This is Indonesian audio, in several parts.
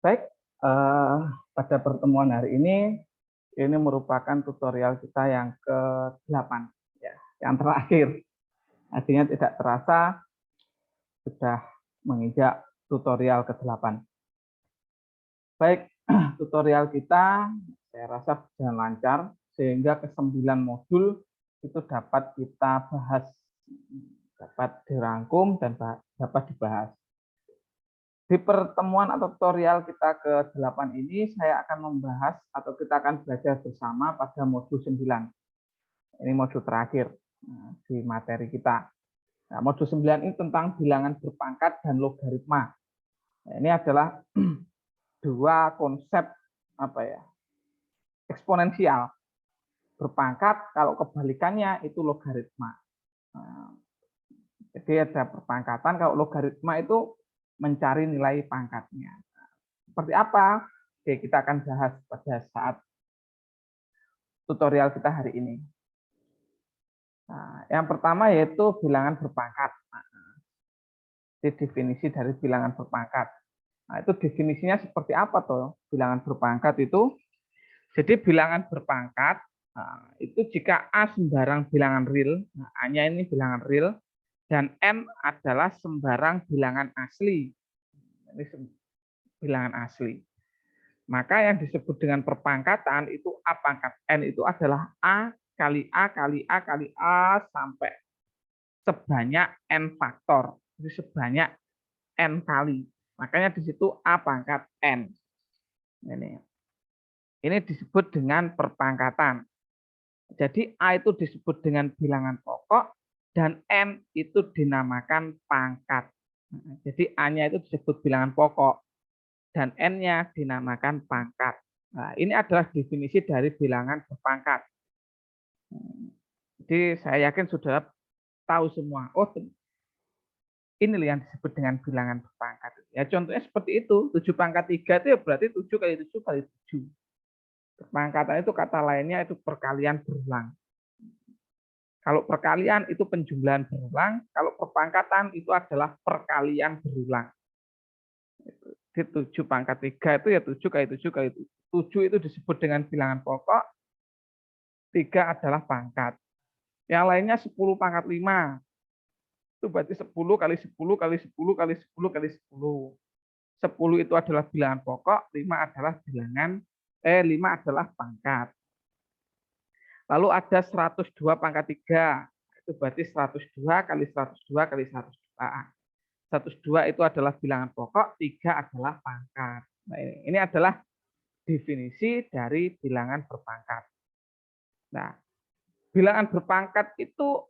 Baik, pada pertemuan hari ini merupakan tutorial kita yang ke-8, ya, yang terakhir. Artinya tidak terasa sudah menginjak tutorial ke-8. Baik, tutorial kita saya rasa berjalan lancar, sehingga ke-9 modul itu dapat kita bahas, dapat dirangkum dan dapat dibahas. Di pertemuan atau tutorial kita ke-8 ini, saya akan membahas atau kita akan belajar bersama pada modul 9. Ini modul terakhir di materi kita. Nah, modul 9 ini tentang bilangan berpangkat dan logaritma. Nah, ini adalah dua konsep eksponensial. Berpangkat, kalau kebalikannya itu logaritma. Nah, jadi ada perpangkatan, kalau logaritma itu mencari nilai pangkatnya. Seperti apa? Oke, kita akan bahas pada saat tutorial kita hari ini. Nah, yang pertama yaitu bilangan berpangkat. Ini definisi dari bilangan berpangkat. Nah, itu definisinya seperti apa tuh bilangan berpangkat itu? Jadi bilangan berpangkat itu jika A sembarang bilangan real, A-nya ini bilangan real, dan N adalah sembarang bilangan asli. Ini bilangan asli. Maka yang disebut dengan perpangkatan itu A pangkat N itu adalah A kali A kali A kali A sampai sebanyak N faktor. Jadi sebanyak N kali. Makanya di situ A pangkat N. Ini disebut dengan perpangkatan. Jadi A itu disebut dengan bilangan pokok dan N itu dinamakan pangkat. Jadi A-nya itu disebut bilangan pokok dan N-nya dinamakan pangkat. Nah, ini adalah definisi dari bilangan berpangkat. Jadi saya yakin sudah tahu semua. Oh, ini yang disebut dengan bilangan berpangkat. Ya contohnya seperti itu. 7 pangkat 3 itu ya berarti 7 kali 7 kali 7. Perpangkatan itu kata lainnya itu perkalian berulang. Kalau perkalian itu penjumlahan berulang, kalau perpangkatan itu adalah perkalian berulang. Di 7 pangkat 3 itu ya 7 kali 7 kali 7. 7 itu disebut dengan bilangan pokok, 3 adalah pangkat. Yang lainnya 10 pangkat 5. Itu berarti 10 kali 10 kali 10 kali 10 kali 10. 10 itu adalah bilangan pokok, 5 adalah pangkat. Lalu ada 102 pangkat 3. Itu berarti 102 kali 102 kali 102. 102 itu adalah bilangan pokok, 3 adalah pangkat. Nah, ini adalah definisi dari bilangan berpangkat. Nah, bilangan berpangkat itu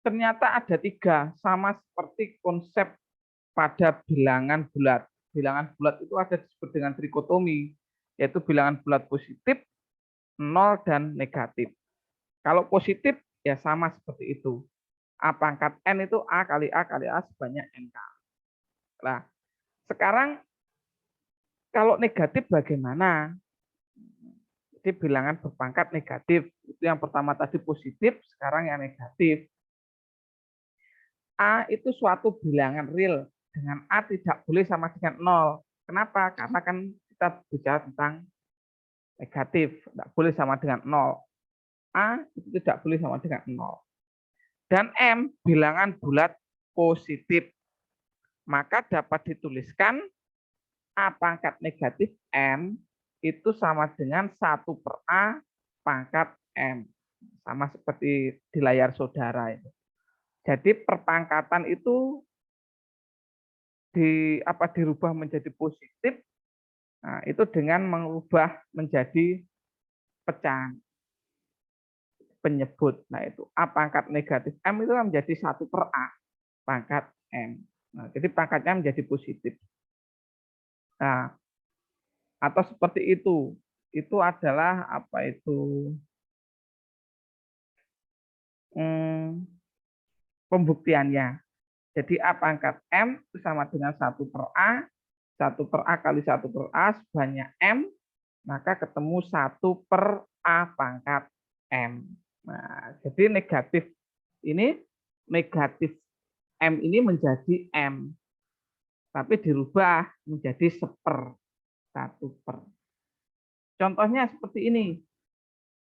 ternyata ada 3, sama seperti konsep pada bilangan bulat. Bilangan bulat itu ada disebut dengan trikotomi, yaitu bilangan bulat positif, 0, dan negatif. Kalau positif, ya sama seperti itu. A pangkat N itu A kali A kali A sebanyak N kali. Nah, sekarang kalau negatif bagaimana? Jadi bilangan berpangkat negatif. Itu yang pertama tadi positif, sekarang yang negatif. A itu suatu bilangan real. Dengan A tidak boleh sama dengan 0. Kenapa? Karena kan kita bicara tentang negatif. Tidak boleh sama dengan 0. A itu tidak boleh sama dengan 0. Dan M bilangan bulat positif. Maka dapat dituliskan A pangkat negatif M itu sama dengan 1 per A pangkat M. Sama seperti di layar saudara itu. Jadi perpangkatan itu dirubah menjadi positif. Nah, itu dengan mengubah menjadi pecahan penyebut. Nah, itu A pangkat negatif M itu menjadi 1 per A pangkat M. Nah, jadi pangkatnya menjadi positif. Nah, atau seperti itu. Itu adalah pembuktiannya. Jadi A pangkat M itu sama dengan 1 per A, 1 per A kali 1 per A sebanyak M, maka ketemu 1 per A pangkat M. Nah, jadi negatif M ini menjadi M, tapi dirubah menjadi 1/. 1/. Contohnya seperti ini.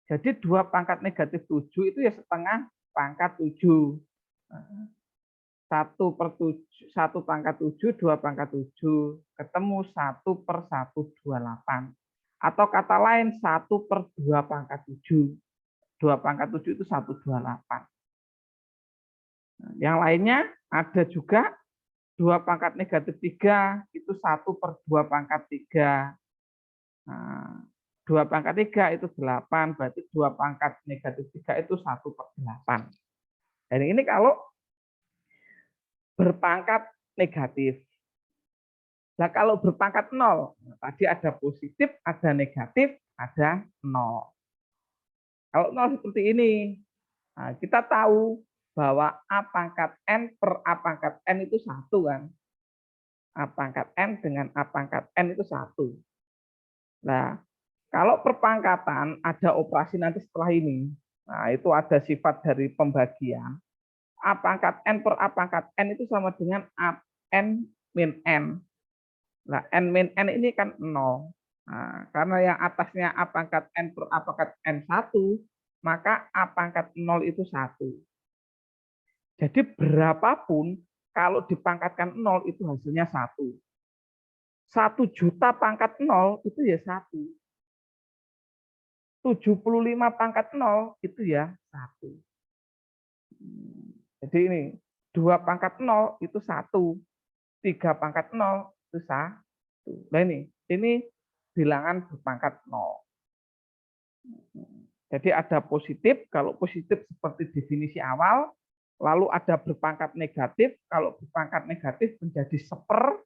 Jadi 2 pangkat negatif 7 itu ya setengah pangkat 7. 1 pangkat 7, 2 pangkat 7. Ketemu 1/128. Atau kata lain 1/2 pangkat 7. 2 pangkat 7 itu 128. Yang lainnya ada juga 2 pangkat negatif 3 itu 1/2 pangkat 3. Nah, 2 pangkat 3 itu 8, berarti 2 pangkat negatif 3 itu 1/8. Dan ini kalau berpangkat negatif. Nah, kalau berpangkat 0, tadi ada positif, ada negatif, ada 0. Kalau 0 seperti ini, nah, kita tahu bahwa A pangkat N per A pangkat N itu 1 kan. A pangkat N dengan A pangkat N itu 1. Nah, kalau perpangkatan ada operasi nanti setelah ini. Nah, itu ada sifat dari pembagian. A pangkat N per A pangkat N itu sama dengan A N min N. Nah, N min N ini kan 0. Nah, karena yang atasnya A pangkat N per A pangkat N 1, maka A pangkat 0 itu 1. Jadi berapapun kalau dipangkatkan 0 itu hasilnya 1. 1 juta pangkat 0 itu ya 1. 75 pangkat 0 itu ya 1. Jadi ini 2 pangkat 0 itu 1. 3 pangkat 0 itu 1. Nah ini bilangan berpangkat 0. Jadi ada positif, kalau positif seperti definisi awal, lalu ada berpangkat negatif, kalau berpangkat negatif menjadi 1/.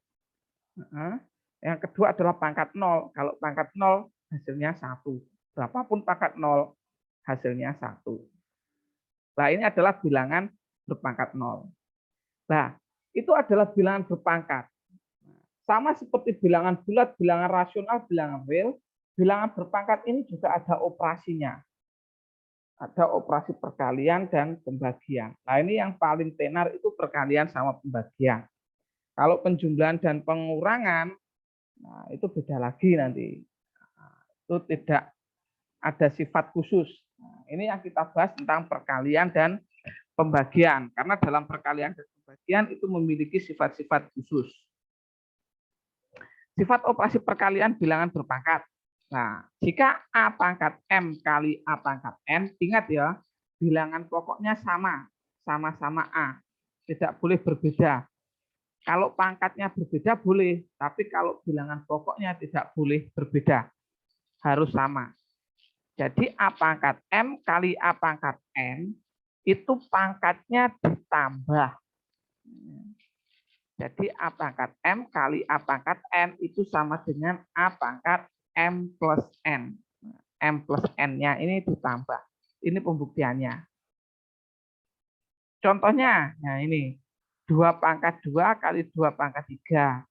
Yang kedua adalah pangkat 0, kalau pangkat 0 hasilnya 1. Berapapun pangkat 0, hasilnya 1. Nah, ini adalah bilangan berpangkat 0. Nah, itu adalah bilangan berpangkat. Sama seperti bilangan bulat, bilangan rasional, bilangan real, bilangan berpangkat ini juga ada operasinya. Ada operasi perkalian dan pembagian. Nah, ini yang paling tenar itu perkalian sama pembagian. Kalau penjumlahan dan pengurangan, nah itu beda lagi nanti. Nah, itu tidak ada sifat khusus. Nah, ini yang kita bahas tentang perkalian dan pembagian. Karena dalam perkalian dan pembagian itu memiliki sifat-sifat khusus. Sifat operasi perkalian bilangan berpangkat. Nah, jika A pangkat M kali A pangkat N, ingat ya, bilangan pokoknya sama-sama A. Tidak boleh berbeda. Kalau pangkatnya berbeda boleh, tapi kalau bilangan pokoknya tidak boleh berbeda. Harus sama. Jadi A pangkat M kali A pangkat N, itu pangkatnya ditambah. Jadi A pangkat M kali A pangkat N itu sama dengan A pangkat M plus N. M plus N-nya ini ditambah. Ini pembuktiannya. Contohnya, nah ini. 2 pangkat 2 kali 2 pangkat 3.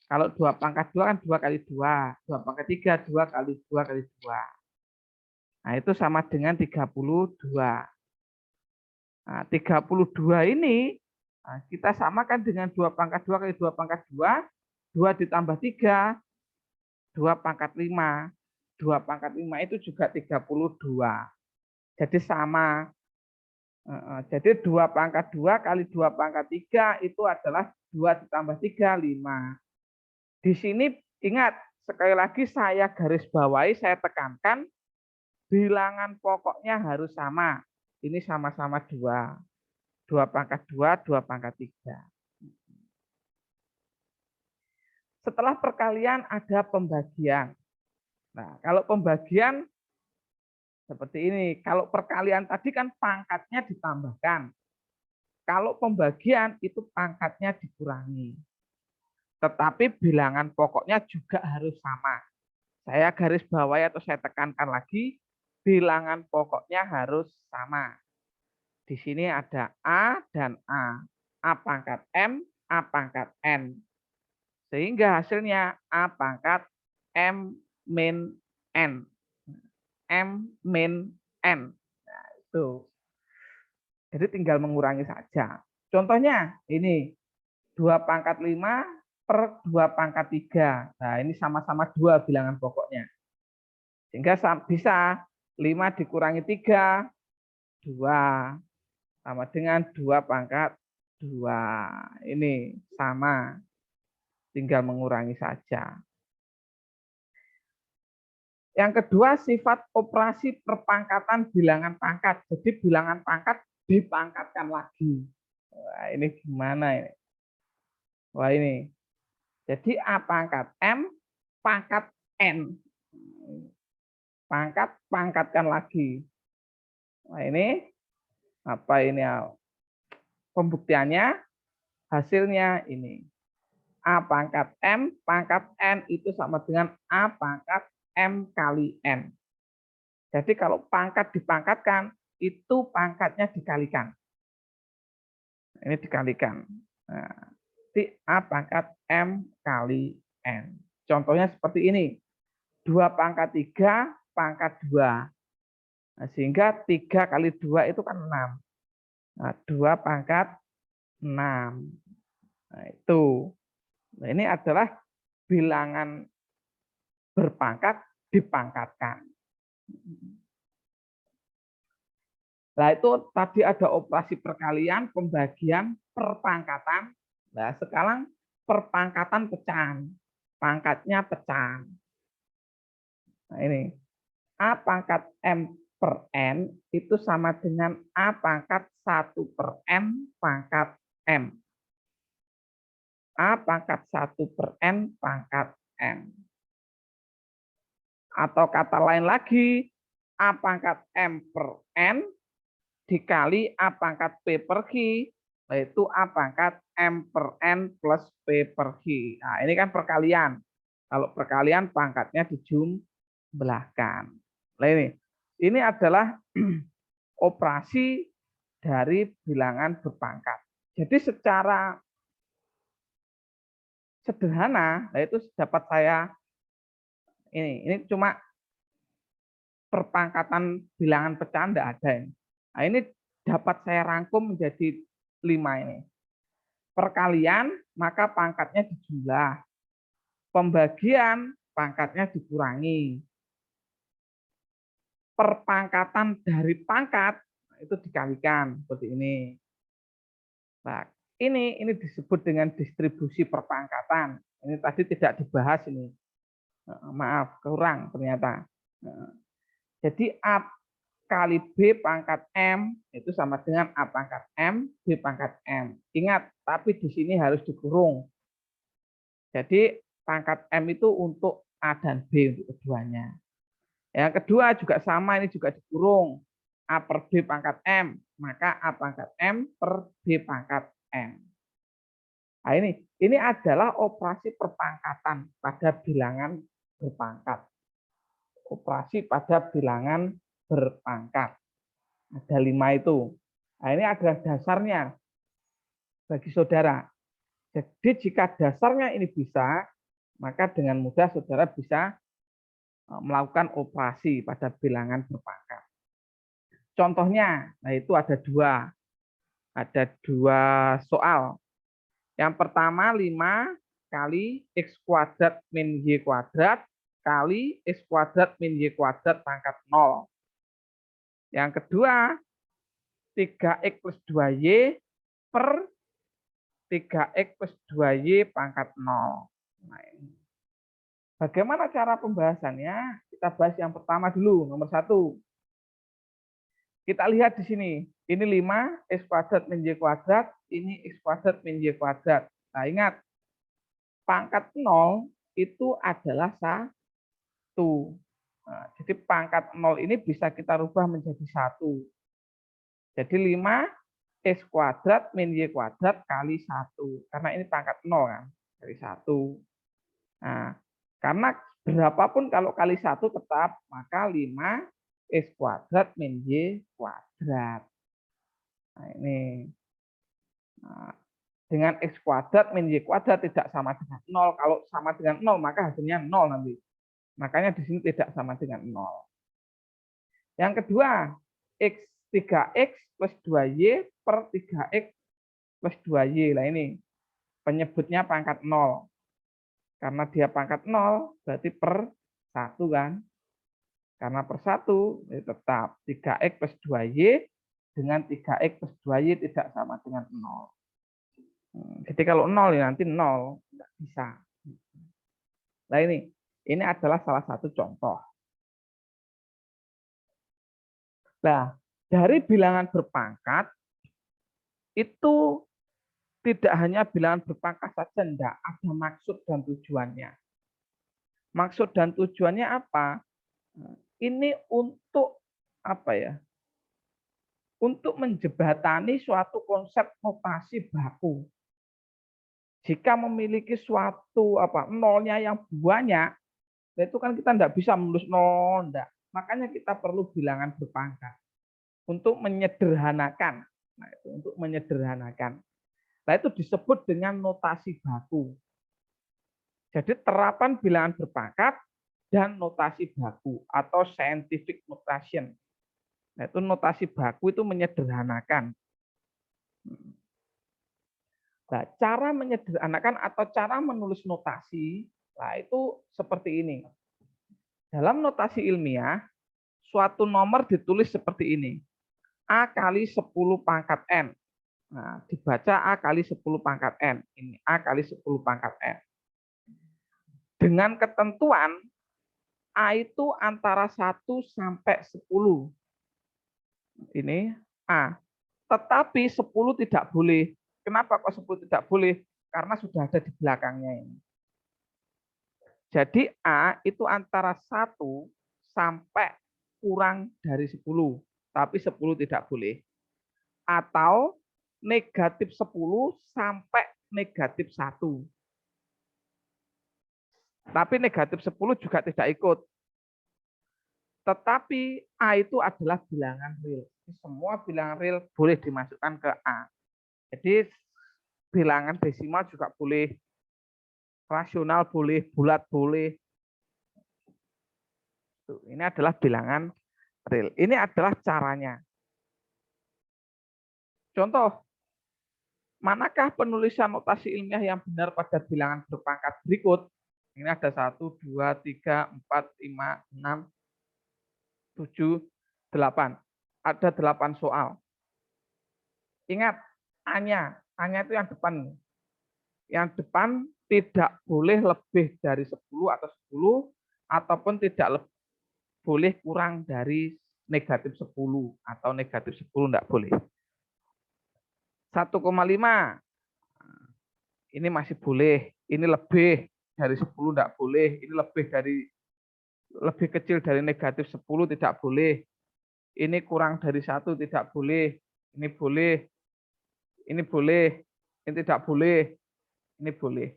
Kalau 2 pangkat 2 kan 2 kali 2. 2 pangkat 3, 2 kali 2 kali 2. Nah, itu sama dengan 32. Nah, 32 ini kita samakan dengan 2 pangkat 2 kali 2 pangkat 2. 2 ditambah 3, 2 pangkat 5. 2 pangkat 5 itu juga 32. Jadi sama. Jadi 2 pangkat 2 kali 2 pangkat 3 itu adalah 2 ditambah 3, 5. Di sini ingat, sekali lagi saya garis bawahi, saya tekankan, bilangan pokoknya harus sama. Ini sama-sama 2. 2 pangkat 2, 2 pangkat 3. Setelah perkalian ada pembagian. Nah, kalau pembagian seperti ini. Kalau perkalian tadi kan pangkatnya ditambahkan. Kalau pembagian itu pangkatnya dikurangi. Tetapi bilangan pokoknya juga harus sama. Saya garis bawahi atau saya tekankan lagi, bilangan pokoknya harus sama. Di sini ada A dan A. A pangkat M, A pangkat N. Sehingga hasilnya A pangkat M min N. M min N. Nah, itu. Jadi tinggal mengurangi saja. Contohnya ini 2 pangkat 5 per 2 pangkat 3. Nah, ini sama-sama 2 bilangan pokoknya. Sehingga bisa 5 dikurangi 3, 2. Sama dengan 2 pangkat 2. Ini sama. Tinggal mengurangi saja. Yang kedua, sifat operasi perpangkatan bilangan pangkat. Jadi bilangan pangkat dipangkatkan lagi. Wah, ini gimana ini? Wah, ini. Jadi A pangkat M, pangkat N. Pangkatkan lagi. Nah, ini apa ini? Pembuktiannya, hasilnya ini. A pangkat M, pangkat N itu sama dengan A pangkat M kali N. Jadi kalau pangkat dipangkatkan, itu pangkatnya dikalikan. Ini dikalikan. Nah, A pangkat M kali N. Contohnya seperti ini. 2 pangkat 3, pangkat 2. Nah, sehingga 3 kali 2 itu kan 6. Nah, 2 pangkat 6. Nah, itu. Nah, ini adalah bilangan berpangkat dipangkatkan. Nah, itu tadi ada operasi perkalian, pembagian, perpangkatan. Nah, sekarang perpangkatan pecahan. Pangkatnya pecahan. Nah, ini. A pangkat M per N itu sama dengan A pangkat 1 per N pangkat M. A pangkat 1 per N pangkat M. Atau kata lain lagi, A pangkat M per N dikali A pangkat P per Q, yaitu A pangkat M per N plus P per Q. Nah, ini kan perkalian. Kalau perkalian pangkatnya dijumlahkan. Nah, ini adalah operasi dari bilangan berpangkat. Jadi secara sederhana, nah itu dapat saya ini cuma perpangkatan bilangan pecahan tidak ada ini. Nah, ini dapat saya rangkum menjadi 5 ini. Perkalian, maka pangkatnya dijumlah. Pembagian, pangkatnya dikurangi. Perpangkatan dari pangkat, itu dikalikan seperti ini. Nah, ini disebut dengan distribusi perpangkatan. Ini tadi tidak dibahas ini. Maaf, kurang ternyata. Jadi A kali B pangkat M itu sama dengan A pangkat M, B pangkat M. Ingat, tapi di sini harus dikurung. Jadi pangkat M itu untuk A dan B untuk keduanya. Yang kedua juga sama, ini juga dikurung. A per B pangkat M, maka A pangkat M per B pangkat M. Nah, ini adalah operasi perpangkatan pada bilangan berpangkat. Operasi pada bilangan berpangkat. Ada 5 itu. Nah, ini adalah dasarnya bagi saudara. Jadi jika dasarnya ini bisa, maka dengan mudah saudara bisa melakukan operasi pada bilangan berpangkat. Contohnya, nah itu ada 2. Ada 2 soal. Yang pertama 5 kali X kuadrat min Y kuadrat kali X kuadrat min Y kuadrat pangkat 0. Yang kedua 3X plus 2Y per 3X plus 2Y pangkat 0. Nah, ini. Bagaimana cara pembahasannya? Kita bahas yang pertama dulu, nomor 1. Kita lihat di sini. Ini 5, X kuadrat min Y kuadrat, ini X kuadrat min Y kuadrat. Nah, ingat, pangkat 0 itu adalah 1. Nah, jadi pangkat 0 ini bisa kita rubah menjadi 1. Jadi 5 X kuadrat min Y kuadrat kali 1. Karena ini pangkat 0 kan, dari 1. Nah, karena berapapun kalau kali 1 tetap, maka 5 X kuadrat min Y kuadrat. Nah, ini. Nah, dengan X kuadrat min Y kuadrat tidak sama dengan 0. Kalau sama dengan 0, maka hasilnya 0 nanti. Makanya di sini tidak sama dengan 0. Yang kedua, 3X plus 2Y per 3X plus 2Y. Nah, ini penyebutnya pangkat 0. Karena dia pangkat 0, berarti per 1 kan. Karena per 1, tetap 3X plus 2Y dengan 3X plus 2Y tidak sama dengan 0. Jadi kalau 0 ya nanti 0, tidak bisa. Nah ini adalah salah satu contoh. Nah, dari bilangan berpangkat, itu tidak hanya bilangan berpangkat saja, enggak. Ada maksud dan tujuannya. Maksud dan tujuannya apa? Ini untuk apa ya? Untuk menjembatani suatu konsep notasi baku. Jika memiliki suatu nolnya yang banyak, itu kan kita tidak bisa menulis nol, enggak. Makanya kita perlu bilangan berpangkat untuk menyederhanakan. Nah, itu untuk menyederhanakan. Nah, itu disebut dengan notasi baku. Jadi terapan bilangan berpangkat dan notasi baku atau scientific notation. Nah, itu notasi baku itu menyederhanakan. Nah, cara menyederhanakan atau cara menulis notasi, nah itu seperti ini. Dalam notasi ilmiah, suatu nomor ditulis seperti ini. A kali 10 pangkat N. Nah, dibaca A kali 10 pangkat N. Ini A kali 10 pangkat N. Dengan ketentuan A itu antara 1 sampai 10. Ini A. Tetapi 10 tidak boleh. Kenapa kok 10 tidak boleh? Karena sudah ada di belakangnya ini. Jadi A itu antara 1 sampai kurang dari 10. Tapi 10 tidak boleh. Atau negatif 10 sampai negatif 1. Tapi negatif 10 juga tidak ikut. Tetapi A itu adalah bilangan real. Semua bilangan real boleh dimasukkan ke A. Jadi bilangan desimal juga boleh, rasional boleh, bulat boleh. Ini adalah bilangan real. Ini adalah caranya. Contoh, manakah penulisan notasi ilmiah yang benar pada bilangan berpangkat berikut? Ini ada 1, 2, 3, 4, 5, 6, 7, 8. Ada 8 soal. Ingat, A-nya itu yang depan. Yang depan tidak boleh lebih dari 10 atau 10, ataupun tidak boleh kurang dari negatif 10 atau negatif 10 tidak boleh. 1,5 ini masih boleh, ini lebih dari 10 tidak boleh, ini lebih kecil dari negatif 10 tidak boleh, ini kurang dari 1 tidak boleh, ini boleh, ini boleh, ini tidak boleh, ini boleh.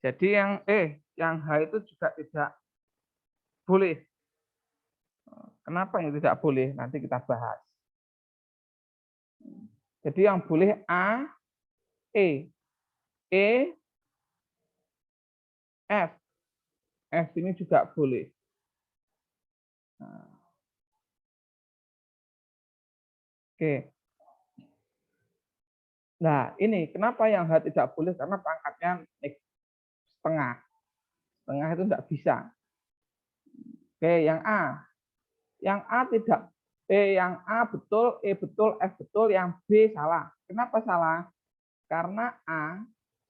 Jadi yang H itu juga tidak boleh. Kenapa yang tidak boleh? Nanti kita bahas. Jadi yang boleh A, E, F. F ini juga boleh. Oke. Nah, ini kenapa yang H tidak boleh? Karena pangkatnya setengah. Setengah itu tidak bisa. Oke, yang A. Yang A tidak. Yang A betul, E betul, F betul, yang B salah. Kenapa salah? Karena A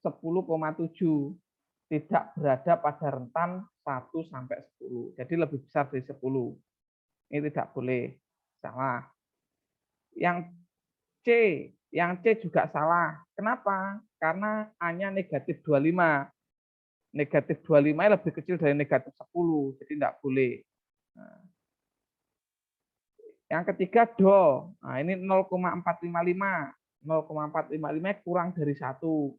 10,7 tidak berada pada rentan 1 sampai 10. Jadi lebih besar dari 10. Ini tidak boleh. Salah. Yang C juga salah. Kenapa? Karena A-nya negatif 25. Negatif 25 lebih kecil dari negatif 10. Jadi tidak boleh. Nah. Yang ketiga do. Nah, ini 0,455. 0,455 kurang dari 1.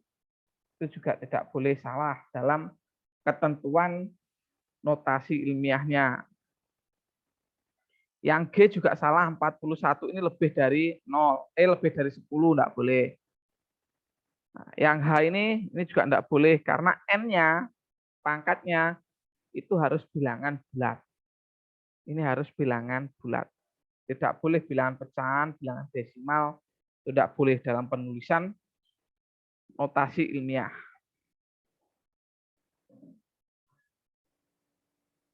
Itu juga tidak boleh, salah dalam ketentuan notasi ilmiahnya. Yang G juga salah, 41 ini lebih dari 0, lebih dari 10, enggak boleh. Nah, yang H ini juga enggak boleh karena N-nya, pangkatnya itu harus bilangan bulat. Ini harus bilangan bulat. Tidak boleh bilangan pecahan, bilangan desimal, tidak boleh dalam penulisan notasi ilmiah.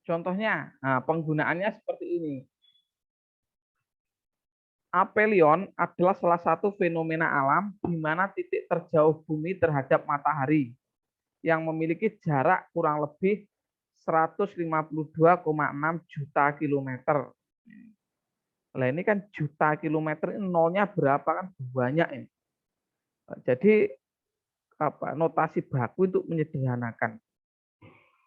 Contohnya, nah, penggunaannya seperti ini. Aphelion adalah salah satu fenomena alam di mana titik terjauh bumi terhadap matahari yang memiliki jarak kurang lebih 152,6 juta kilometer. Nah, ini kan juta kilometer, nolnya berapa kan banyak ini. Jadi notasi baku untuk menyederhanakan.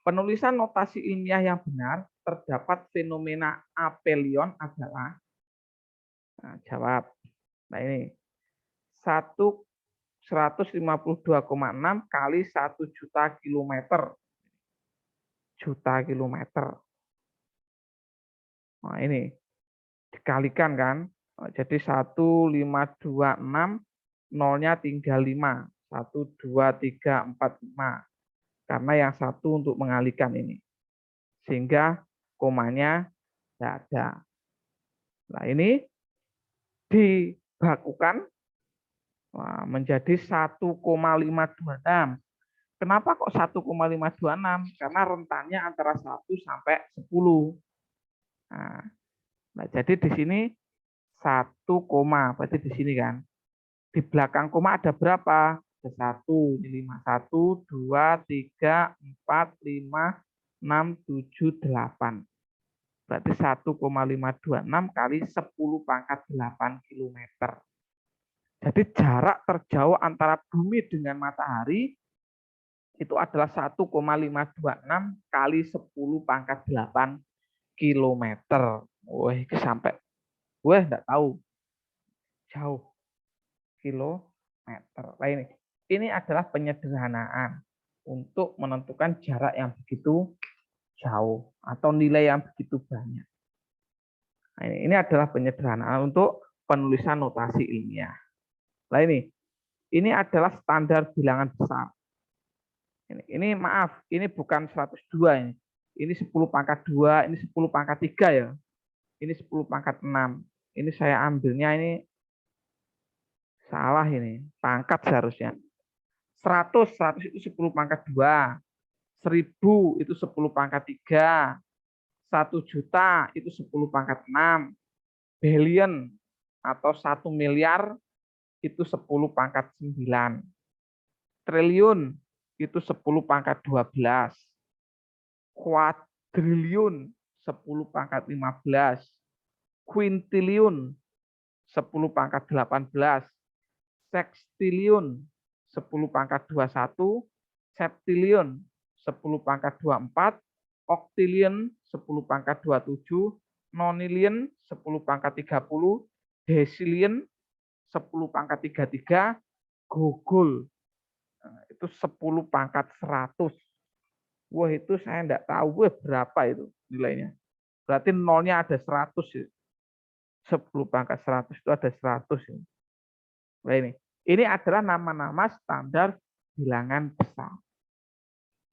Penulisan notasi ilmiah yang benar terdapat fenomena aphelion adalah, nah, jawab. Nah ini 152,6 kali 1 juta kilometer. Juta kilometer. Nah ini dikalikan kan. Jadi 1526, nolnya tinggal 5. 1, 2, 3, 4, 5. Karena yang satu untuk mengalihkan ini. Sehingga komanya tidak ada. Nah ini dibakukan menjadi 1,526. Kenapa kok 1,526? Karena rentannya antara 1 sampai 10. Nah, jadi di sini 1, berarti di sini kan. Di belakang koma ada berapa? Ada 1, 5, 1, 2, 3, 4, 5, 6, 7, 8. Berarti 1,526 kali 10 pangkat 8 kilometer. Jadi jarak terjauh antara bumi dengan matahari itu adalah 1,526 kali 10 pangkat 8 kilometer. Wah, itu sampai, wah, enggak tahu. Jauh. Kilometer. Nah, ini adalah penyederhanaan untuk menentukan jarak yang begitu jauh atau nilai yang begitu banyak. Nah, ini adalah penyederhanaan untuk penulisan notasi ilmiah. Nah, ini adalah standar bilangan besar. Ini maaf, ini bukan 102 ini. Ini 10 pangkat 2, ini 10 pangkat 3 ya. Ini 10 pangkat 6. Ini saya ambilnya ini salah ini, pangkat seharusnya. 100 itu 10 pangkat 2. 1000 itu 10 pangkat 3. 1 juta itu 10 pangkat 6. Billion atau 1 miliar itu 10 pangkat 9. Triliun itu 10 pangkat 12. Kuadriliun 10 pangkat 15. Quintiliun 10 pangkat 18. Sextiliun 10 pangkat 21. Septiliun 10 pangkat 24. Octillion 10 pangkat 27. Nonillion 10 pangkat 30. Desillion 10 pangkat 33. Gogol itu 10 pangkat 100. Wah, itu saya enggak tahu berapa itu nilainya. Berarti nolnya ada 100 ya. 10 pangkat 100 itu ada 100 ya. Nah, ini adalah nama-nama standar bilangan besar.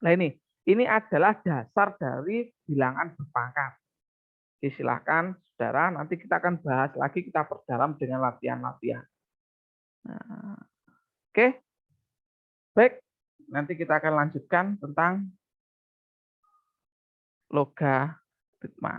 Nah, ini adalah dasar dari bilangan berpangkat. Silakan saudara, nanti kita akan bahas lagi, kita perdalam dengan latihan-latihan. Nah, oke. Baik, nanti kita akan lanjutkan tentang logaritma.